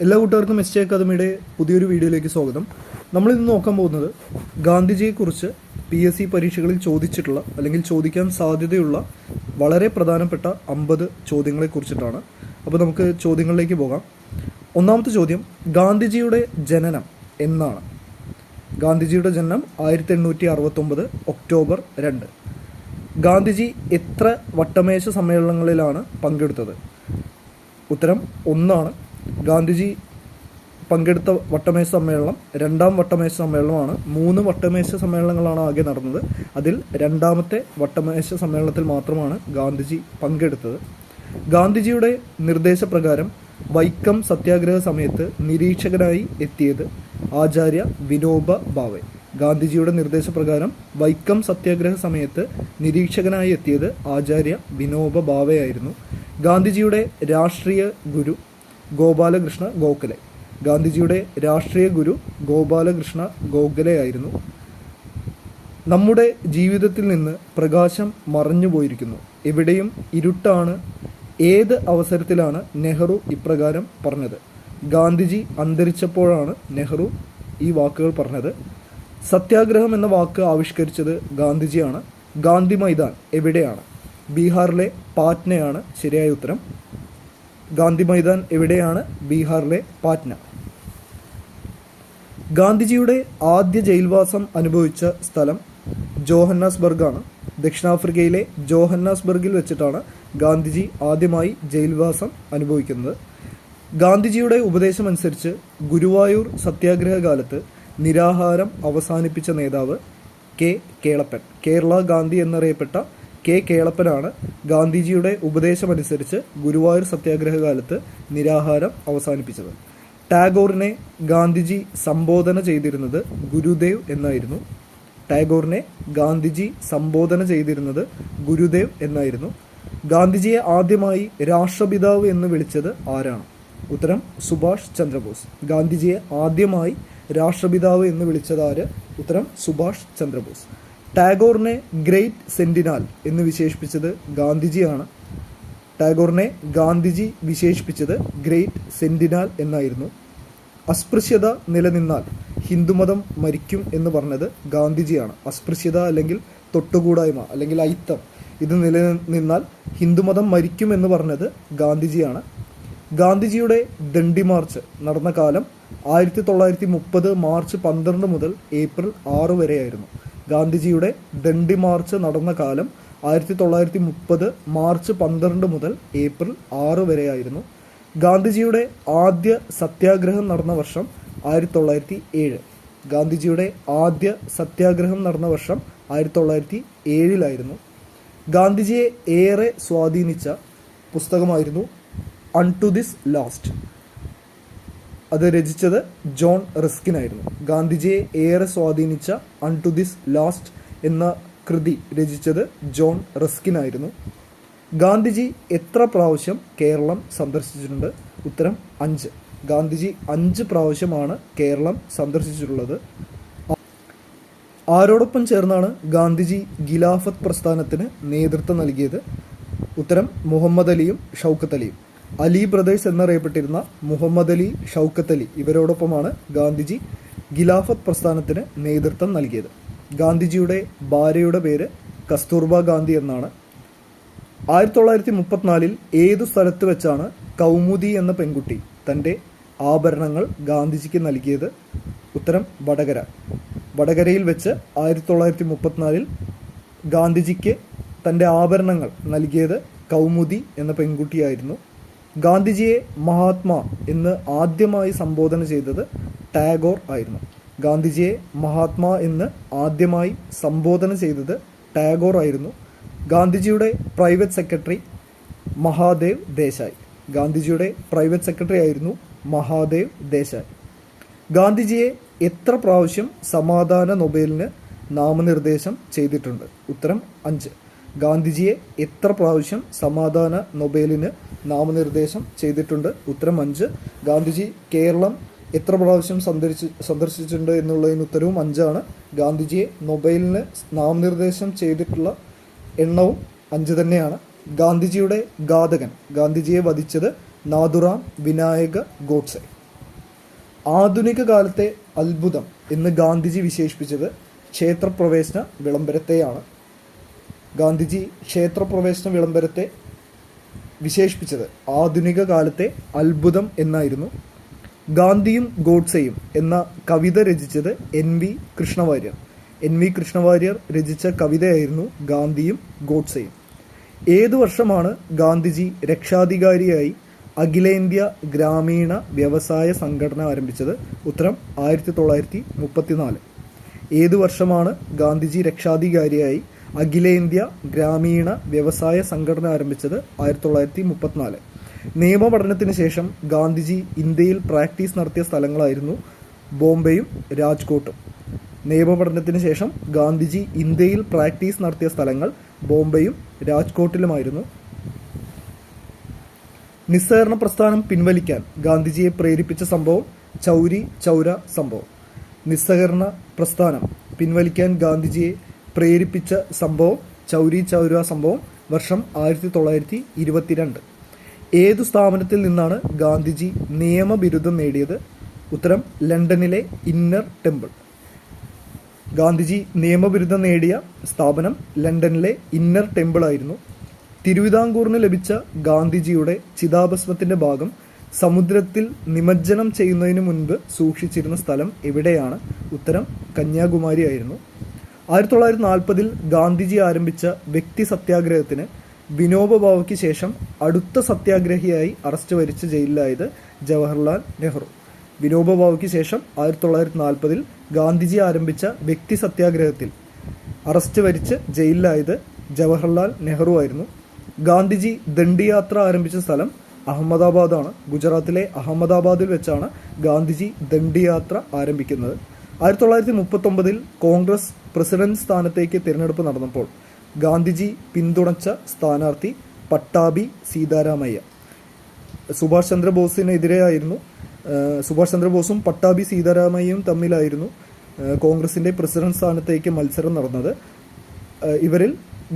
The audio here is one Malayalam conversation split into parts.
എല്ലാ കൂട്ടുകാർക്കും എസ് ടി അക്കാദമിയുടെ പുതിയൊരു വീഡിയോയിലേക്ക് സ്വാഗതം. നമ്മളിന്ന് നോക്കാൻ പോകുന്നത് ഗാന്ധിജിയെക്കുറിച്ച് PSC പരീക്ഷകളിൽ ചോദിച്ചിട്ടുള്ള അല്ലെങ്കിൽ ചോദിക്കാൻ സാധ്യതയുള്ള വളരെ പ്രധാനപ്പെട്ട 50 ചോദ്യങ്ങളെക്കുറിച്ചിട്ടാണ്. അപ്പോൾ നമുക്ക് ചോദ്യങ്ങളിലേക്ക് പോകാം. ഒന്നാമത്തെ ചോദ്യം, ഗാന്ധിജിയുടെ ജനനം എന്നാണ്? ഗാന്ധിജിയുടെ ജനനം 1869 ഒക്ടോബർ 2. ഗാന്ധിജി എത്ര വട്ടമേശ സമ്മേളനങ്ങളിലാണ് പങ്കെടുത്തത്? ഉത്തരം 1. ഗാന്ധിജി പങ്കെടുത്ത വട്ടമേശ സമ്മേളനം രണ്ടാം വട്ടമേശ സമ്മേളനമാണ്. 3 വട്ടമേശ സമ്മേളനങ്ങളാണ് ആകെ നടന്നത്. അതിൽ രണ്ടാമത്തെ വട്ടമേശ സമ്മേളനത്തിൽ മാത്രമാണ് ഗാന്ധിജി പങ്കെടുത്തത്. ഗാന്ധിജിയുടെ നിർദ്ദേശപ്രകാരം വൈക്കം സത്യാഗ്രഹ സമയത്ത് നിരീക്ഷകനായി എത്തിയത് ആചാര്യ വിനോബ ഭാവെ. ഗാന്ധിജിയുടെ നിർദ്ദേശപ്രകാരം വൈക്കം സത്യാഗ്രഹ സമയത്ത് നിരീക്ഷകനായി എത്തിയത് ആചാര്യ വിനോബ ഭാവെയായിരുന്നു. ഗാന്ധിജിയുടെ രാഷ്ട്രീയ ഗുരു ഗോപാലകൃഷ്ണ ഗോഖലെ. ഗാന്ധിജിയുടെ രാഷ്ട്രീയ ഗുരു ഗോപാലകൃഷ്ണ ഗോഖലെയായിരുന്നു. നമ്മുടെ ജീവിതത്തിൽ നിന്ന് പ്രകാശം മറഞ്ഞുപോയിരിക്കുന്നു, എവിടെയും ഇരുട്ടാണ്. ഏത് അവസരത്തിലാണ് നെഹ്റു ഇപ്രകാരം പറഞ്ഞത്? ഗാന്ധിജി അന്തരിച്ചപ്പോഴാണ് നെഹ്റു ഈ വാക്കുകൾ പറഞ്ഞത്. സത്യാഗ്രഹം എന്ന വാക്ക് ആവിഷ്കരിച്ചത് ഗാന്ധിജിയാണ്. ഗാന്ധി മൈതാൻ എവിടെയാണ്? ബീഹാറിലെ പാറ്റ്നയാണ് ശരിയായ ഉത്തരം. ഗാന്ധി മൈതാൻ എവിടെയാണ്? ബീഹാറിലെ പാറ്റ്ന. ഗാന്ധിജിയുടെ ആദ്യ ജയിൽവാസം അനുഭവിച്ച സ്ഥലം ജോഹന്നാസ്ബർഗാണ്. ദക്ഷിണാഫ്രിക്കയിലെ ജോഹന്നാസ്ബർഗിൽ വെച്ചിട്ടാണ് ഗാന്ധിജി ആദ്യമായി ജയിൽവാസം അനുഭവിക്കുന്നത്. ഗാന്ധിജിയുടെ ഉപദേശമനുസരിച്ച് ഗുരുവായൂർ സത്യാഗ്രഹ കാലത്ത് നിരാഹാരം അവസാനിപ്പിച്ച നേതാവ് കെ കേളപ്പൻ. കേരള ഗാന്ധി എന്നറിയപ്പെട്ട കെ കേളപ്പനാണ് ഗാന്ധിജിയുടെ ഉപദേശമനുസരിച്ച് ഗുരുവായൂർ സത്യാഗ്രഹ കാലത്ത് നിരാഹാരം അവസാനിപ്പിച്ചത്. ടാഗോറിനെ ഗാന്ധിജി സംബോധന ചെയ്തിരുന്നത് ഗുരുദേവ് എന്നായിരുന്നു. ടാഗോറിനെ ഗാന്ധിജി സംബോധന ചെയ്തിരുന്നത് ഗുരുദേവ് എന്നായിരുന്നു. ഗാന്ധിജിയെ ആദ്യമായി രാഷ്ട്രപിതാവ് എന്ന് വിളിച്ചത് ആരാണ്? ഉത്തരം സുഭാഷ് ചന്ദ്രബോസ്. ഗാന്ധിജിയെ ആദ്യമായി രാഷ്ട്രപിതാവ് എന്ന് വിളിച്ചത് ആര്? ഉത്തരം സുഭാഷ് ചന്ദ്രബോസ്. ടാഗോറിനെ ഗ്രേറ്റ് സെന്റിനാൽ എന്ന് വിശേഷിപ്പിച്ചത് ഗാന്ധിജിയാണ്. ടാഗോറിനെ ഗാന്ധിജി വിശേഷിപ്പിച്ചത് ഗ്രേറ്റ് സെന്റിനാൽ എന്നായിരുന്നു. അസ്പൃശ്യത നിലനിന്നാൽ ഹിന്ദുമതം മരിക്കും എന്ന് പറഞ്ഞത് ഗാന്ധിജിയാണ്. അസ്പൃശ്യത അല്ലെങ്കിൽ തൊട്ടുകൂടായ്മ അല്ലെങ്കിൽ അയിത്തം ഇത് നിലനിന്നാൽ ഹിന്ദുമതം മരിക്കും എന്ന് പറഞ്ഞത് ഗാന്ധിജിയാണ്. ഗാന്ധിജിയുടെ ദണ്ഡി മാർച്ച് നടന്ന കാലം 1930 മാർച്ച് 12 മുതൽ ഏപ്രിൽ 6 വരെയായിരുന്നു. ഗാന്ധിജിയുടെ ദണ്ഡി മാർച്ച് നടന്ന കാലം 1930 മാർച്ച് 12 മുതൽ ഏപ്രിൽ 6 വരെയായിരുന്നു. ഗാന്ധിജിയുടെ ആദ്യ സത്യാഗ്രഹം നടന്ന വർഷം 1907. ഗാന്ധിജിയുടെ ആദ്യ സത്യാഗ്രഹം നടന്ന വർഷം 1907 ഗാന്ധിജിയെ ഏറെ സ്വാധീനിച്ച പുസ്തകമായിരുന്നു അൺടു ദിസ് ലാസ്റ്റ്. അത് രചിച്ചത് ജോൺ റസ്കിനായിരുന്നു. ഗാന്ധിജിയെ ഏറെ സ്വാധീനിച്ച അൺടു ദിസ് ലാസ്റ്റ് എന്ന കൃതി രചിച്ചത് ജോൺ റസ്കിനായിരുന്നു. ഗാന്ധിജി എത്ര പ്രാവശ്യം കേരളം സന്ദർശിച്ചിട്ടുണ്ട്? ഉത്തരം 5. ഗാന്ധിജി 5 പ്രാവശ്യമാണ് കേരളം സന്ദർശിച്ചിട്ടുള്ളത്. ആരോടൊപ്പം ചേർന്നാണ് ഗാന്ധിജി ഖിലാഫത്ത് പ്രസ്ഥാനത്തിന് നേതൃത്വം നൽകിയത്? ഉത്തരം മുഹമ്മദ് അലിയും ഷൗക്കത്ത് അലിയും. അലി ബ്രദേഴ്സ് എന്നറിയപ്പെട്ടിരുന്ന മുഹമ്മദ് അലി, ഷൗക്കത്ത് അലി ഇവരോടൊപ്പമാണ് ഗാന്ധിജി ഖിലാഫത്ത് പ്രസ്ഥാനത്തിന് നേതൃത്വം നൽകിയത്. ഗാന്ധിജിയുടെ ഭാര്യയുടെ പേര് കസ്തൂർബ ഗാന്ധി എന്നാണ്. 1934 ഏതു സ്ഥലത്ത് വെച്ചാണ് കൗമുദി എന്ന പെൺകുട്ടി തൻ്റെ ആഭരണങ്ങൾ ഗാന്ധിജിക്ക് നൽകിയത്? ഉത്തരം വടകര. വടകരയിൽ വെച്ച് 1934 ഗാന്ധിജിക്ക് തൻ്റെ ആഭരണങ്ങൾ നൽകിയത് കൗമുദി എന്ന പെൺകുട്ടിയായിരുന്നു. ഗാന്ധിജിയെ മഹാത്മാ എന്ന് ആദ്യമായി സംബോധന ചെയ്തത് ടാഗോർ ആയിരുന്നു. ഗാന്ധിജിയെ മഹാത്മാ എന്ന് ആദ്യമായി സംബോധന ചെയ്തത് ടാഗോർ ആയിരുന്നു. ഗാന്ധിജിയുടെ പ്രൈവറ്റ് സെക്രട്ടറി മഹാദേവ് ദേശായി. ഗാന്ധിജിയുടെ പ്രൈവറ്റ് സെക്രട്ടറി ആയിരുന്നു മഹാദേവ് ദേശായി. ഗാന്ധിജിയെ എത്ര പ്രാവശ്യം സമാധാന നൊബേലിന് നാമനിർദ്ദേശം ചെയ്തിട്ടുണ്ട്? ഉത്തരം 5. ഗാന്ധിജിയെ എത്ര പ്രാവശ്യം സമാധാന നൊബേലിന് നാമനിർദ്ദേശം ചെയ്തിട്ടുണ്ട്? ഉത്തരം 5. ഗാന്ധിജി കേരളം എത്ര പ്രാവശ്യം സന്ദർശിച്ചിട്ടുണ്ട് എന്നുള്ളതിന് ഉത്തരവും 5 ഗാന്ധിജിയെ നൊബേലിന് നാമനിർദ്ദേശം ചെയ്തിട്ടുള്ള എണ്ണവും 5 തന്നെയാണ്. ഗാന്ധിജിയുടെ ഘാതകൻ, ഗാന്ധിജിയെ വധിച്ചത് നാഥുറാം വിനായക ഗോഡ്സെ. ആധുനിക കാലത്തെ അത്ഭുതം എന്ന് ഗാന്ധിജി വിശേഷിപ്പിച്ചത് ക്ഷേത്രപ്രവേശന വിളംബരത്തെയാണ്. ഗാന്ധിജി ക്ഷേത്രപ്രവേശന വിളംബരത്തെ വിശേഷിപ്പിച്ചത് ആധുനിക കാലത്തെ അത്ഭുതം എന്നായിരുന്നു. ഗാന്ധിയും ഗോഡ്സെയും എന്ന കവിത രചിച്ചത് NV കൃഷ്ണവാര്യർ. NV കൃഷ്ണവാര്യർ രചിച്ച കവിതയായിരുന്നു ഗാന്ധിയും ഗോഡ്സെയും. ഏതു വർഷമാണ് ഗാന്ധിജി രക്ഷാധികാരിയായി അഖിലേന്ത്യാ ഗ്രാമീണ വ്യവസായ സംഘടന ആരംഭിച്ചത്? ഉത്തരം 1934. ഏതു വർഷമാണ് ഗാന്ധിജി രക്ഷാധികാരിയായി അഖിലേന്ത്യാ ഗ്രാമീണ വ്യവസായ സംഘടന ആരംഭിച്ചത്? 1934. നിയമപഠനത്തിന് ശേഷം ഗാന്ധിജി ഇന്ത്യയിൽ പ്രാക്ടീസ് നടത്തിയ സ്ഥലങ്ങളായിരുന്നു ബോംബെയും രാജ്കോട്ടും. നിയമപഠനത്തിന് ശേഷം ഗാന്ധിജി ഇന്ത്യയിൽ പ്രാക്ടീസ് നടത്തിയ സ്ഥലങ്ങൾ ബോംബെയും രാജ്കോട്ടിലുമായിരുന്നു. നിസ്സഹകരണ പ്രസ്ഥാനം പിൻവലിക്കാൻ ഗാന്ധിജിയെ പ്രേരിപ്പിച്ച സംഭവം ചൗരി ചൗര സംഭവം. നിസ്സഹകരണ പ്രസ്ഥാനം പിൻവലിക്കാൻ ഗാന്ധിജിയെ പ്രേരിപ്പിച്ച സംഭവം ചൗരി ചൗര സംഭവം. വർഷം 1922. ഏതു സ്ഥാപനത്തിൽ നിന്നാണ് ഗാന്ധിജി നിയമബിരുദം നേടിയത്? ഉത്തരം ലണ്ടനിലെ ഇന്നർ ടെമ്പിൾ. ഗാന്ധിജി നിയമബിരുദം നേടിയ സ്ഥാപനം ലണ്ടനിലെ ഇന്നർ ടെമ്പിൾ ആയിരുന്നു. തിരുവിതാംകൂറിന് ലഭിച്ച ഗാന്ധിജിയുടെ ചിതാഭസ്മത്തിൻ്റെ ഭാഗം സമുദ്രത്തിൽ നിമജ്ജനം ചെയ്യുന്നതിന് മുൻപ് സൂക്ഷിച്ചിരുന്ന സ്ഥലം എവിടെയാണ്? ഉത്തരം കന്യാകുമാരി ആയിരുന്നു. 1940 ഗാന്ധിജി ആരംഭിച്ച വ്യക്തി സത്യാഗ്രഹത്തിന് വിനോബ ഭാവയ്ക്ക് ശേഷം അടുത്ത സത്യാഗ്രഹിയായി അറസ്റ്റ് വരിച്ച് ജയിലിലായത് ജവഹർലാൽ നെഹ്റു. വിനോബ ഭാവയ്ക്ക് ശേഷം 1940 ഗാന്ധിജി ആരംഭിച്ച വ്യക്തി സത്യാഗ്രഹത്തിൽ അറസ്റ്റ് വരിച്ച് ജയിലിലായത് ജവഹർലാൽ നെഹ്റു ആയിരുന്നു. ഗാന്ധിജി ദണ്ഡിയാത്ര ആരംഭിച്ച സ്ഥലം അഹമ്മദാബാദാണ്. ഗുജറാത്തിലെ അഹമ്മദാബാദിൽ വെച്ചാണ് ഗാന്ധിജി ദണ്ഡിയാത്ര ആരംഭിക്കുന്നത്. 1939 കോൺഗ്രസ് പ്രസിഡന്റ് സ്ഥാനത്തേക്ക് തിരഞ്ഞെടുപ്പ് നടന്നപ്പോൾ ഗാന്ധിജി പിന്തുണച്ച സ്ഥാനാർത്ഥി പട്ടാഭി സീതാരാമയ്യ. സുഭാഷ് ചന്ദ്രബോസിനെതിരെയായിരുന്നു. സുഭാഷ് ചന്ദ്രബോസും പട്ടാഭി സീതാരാമയ്യയും തമ്മിലായിരുന്നു കോൺഗ്രസിൻ്റെ പ്രസിഡന്റ് സ്ഥാനത്തേക്ക് മത്സരം നടന്നത്. ഇവരിൽ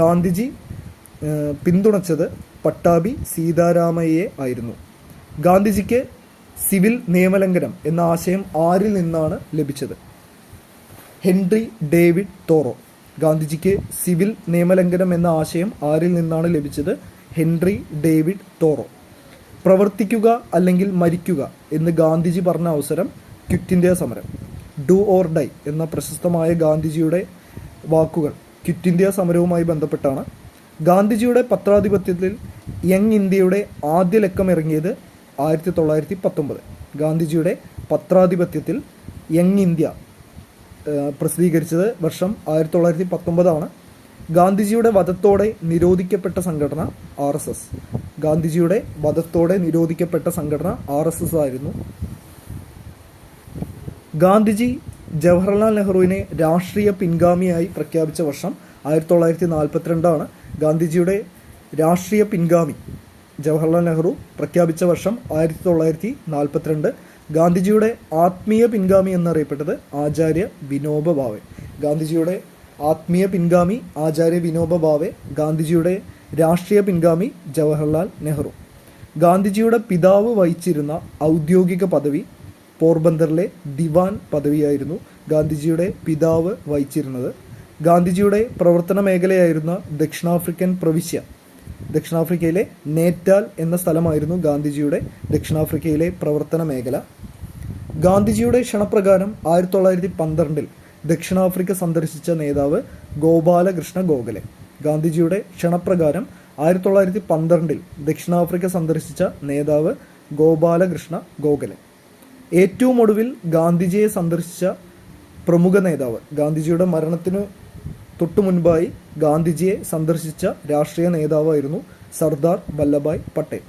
ഗാന്ധിജി പിന്തുണച്ചത് പട്ടാഭി സീതാരാമയ്യയെ ആയിരുന്നു. ഗാന്ധിജിക്ക് സിവിൽ നിയമലംഘനം എന്ന ആശയം ആരിൽ നിന്നാണ് ലഭിച്ചത്? Henry David Thoreau. ഗാന്ധിജിക്ക് സിവിൽ നിയമലംഘനം എന്ന ആശയം ആരിൽ നിന്നാണ് ലഭിച്ചത്? Henry David Thoreau. പ്രവർത്തിക്കുക അല്ലെങ്കിൽ മരിക്കുക എന്ന് ഗാന്ധിജി പറഞ്ഞ അവസരം ക്വിറ്റ് ഇന്ത്യ സമരം. ഡു ഓർ ഡൈ എന്ന പ്രശസ്തമായ ഗാന്ധിജിയുടെ വാക്കുകൾ ക്വിറ്റ് ഇന്ത്യ സമരവുമായി ബന്ധപ്പെട്ടാണ്. ഗാന്ധിജിയുടെ പത്രാധിപത്യത്തിൽ യങ് ഇന്ത്യയുടെ ആദ്യ ലക്കം ഇറങ്ങിയത് 1919. ഗാന്ധിജിയുടെ പത്രാധിപത്യത്തിൽ യങ് ഇന്ത്യ പ്രസിദ്ധീകരിച്ചത് വർഷം 1919 ഗാന്ധിജിയുടെ വധത്തോടെ നിരോധിക്കപ്പെട്ട സംഘടന RSS. ഗാന്ധിജിയുടെ വധത്തോടെ നിരോധിക്കപ്പെട്ട സംഘടന RSS ആയിരുന്നു. ഗാന്ധിജി ജവഹർലാൽ നെഹ്റുവിനെ രാഷ്ട്രീയ പിൻഗാമിയായി പ്രഖ്യാപിച്ച വർഷം 1942. ഗാന്ധിജിയുടെ രാഷ്ട്രീയ പിൻഗാമി ജവഹർലാൽ നെഹ്റു പ്രഖ്യാപിച്ച വർഷം 1942. ഗാന്ധിജിയുടെ ആത്മീയ പിൻഗാമി എന്നറിയപ്പെട്ടത് ആചാര്യ വിനോബ ഭാവെ. ഗാന്ധിജിയുടെ ആത്മീയ പിൻഗാമി ആചാര്യ വിനോബ ഭാവെ. ഗാന്ധിജിയുടെ രാഷ്ട്രീയ പിൻഗാമി ജവഹർലാൽ നെഹ്റു. ഗാന്ധിജിയുടെ പിതാവ് വഹിച്ചിരുന്ന ഔദ്യോഗിക പദവി പോർബന്തറിലെ ദിവാൻ പദവിയായിരുന്നു ഗാന്ധിജിയുടെ പിതാവ് വഹിച്ചിരുന്നത്. ഗാന്ധിജിയുടെ പ്രവർത്തന മേഖലയായിരുന്ന ദക്ഷിണാഫ്രിക്കൻ പ്രവിശ്യ, ദക്ഷിണാഫ്രിക്കയിലെ നേറ്റാൽ എന്ന സ്ഥലമായിരുന്നു ഗാന്ധിജിയുടെ ദക്ഷിണാഫ്രിക്കയിലെ പ്രവർത്തന മേഖല. ഗാന്ധിജിയുടെ ക്ഷണപ്രകാരം 1912 ദക്ഷിണാഫ്രിക്ക സന്ദർശിച്ച നേതാവ് ഗോപാലകൃഷ്ണ ഗോഖലെ. ഗാന്ധിജിയുടെ ക്ഷണപ്രകാരം 1912 ദക്ഷിണാഫ്രിക്ക സന്ദർശിച്ച നേതാവ് ഗോപാലകൃഷ്ണ ഗോഖലെ. ഏറ്റവും ഒടുവിൽ ഗാന്ധിജിയെ സന്ദർശിച്ച പ്രമുഖ നേതാവ്, ഗാന്ധിജിയുടെ മരണത്തിനു തൊട്ടു മുൻപായി ഗാന്ധിജിയെ സന്ദർശിച്ച രാഷ്ട്രീയ നേതാവായിരുന്നു സർദാർ വല്ലഭായ് പട്ടേൽ.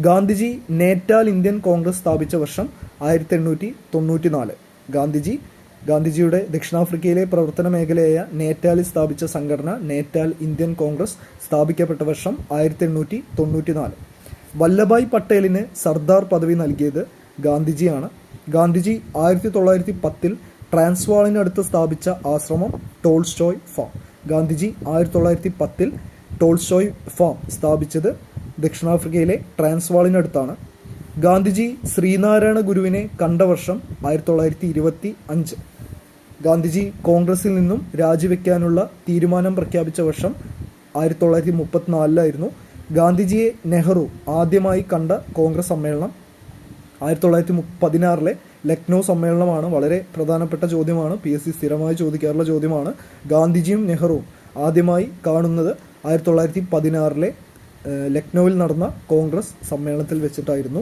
ഗാന്ധിജി നേറ്റാൽ ഇന്ത്യൻ കോൺഗ്രസ് സ്ഥാപിച്ച വർഷം 1894. ഗാന്ധിജിയുടെ ദക്ഷിണാഫ്രിക്കയിലെ പ്രവർത്തന മേഖലയായ നേറ്റാലിൽ സ്ഥാപിച്ച സംഘടന നേറ്റാൽ ഇന്ത്യൻ കോൺഗ്രസ് സ്ഥാപിക്കപ്പെട്ട വർഷം 1894. വല്ലഭായ് പട്ടേലിന് സർദാർ പദവി നൽകിയത് ഗാന്ധിജിയാണ്. ഗാന്ധിജി 1910 ട്രാൻസ്വാളിനടുത്ത് സ്ഥാപിച്ച ആശ്രമം Tolstoy farm. Gandhiji 1910 Tolstoy farm സ്ഥാപിച്ചത് ദക്ഷിണാഫ്രിക്കയിലെ ട്രാൻസ്വാളിനടുത്താണ്. ഗാന്ധിജി ശ്രീനാരായണ ഗുരുവിനെ കണ്ട വർഷം 1925. ഗാന്ധിജി കോൺഗ്രസിൽ നിന്നും രാജിവെക്കാനുള്ള തീരുമാനം പ്രഖ്യാപിച്ച വർഷം 1934 ഗാന്ധിജിയെ നെഹ്റു ആദ്യമായി കണ്ട കോൺഗ്രസ് സമ്മേളനം 1916 ലക്നൗ സമ്മേളനമാണ്. വളരെ പ്രധാനപ്പെട്ട ചോദ്യമാണ്, PSC സ്ഥിരമായി ചോദിക്കാറുള്ള ചോദ്യമാണ്. ഗാന്ധിജിയും നെഹ്റുവും ആദ്യമായി കാണുന്നത് 1916 ലക്നൌവിൽ നടന്ന കോൺഗ്രസ് സമ്മേളനത്തിൽ വെച്ചിട്ടായിരുന്നു.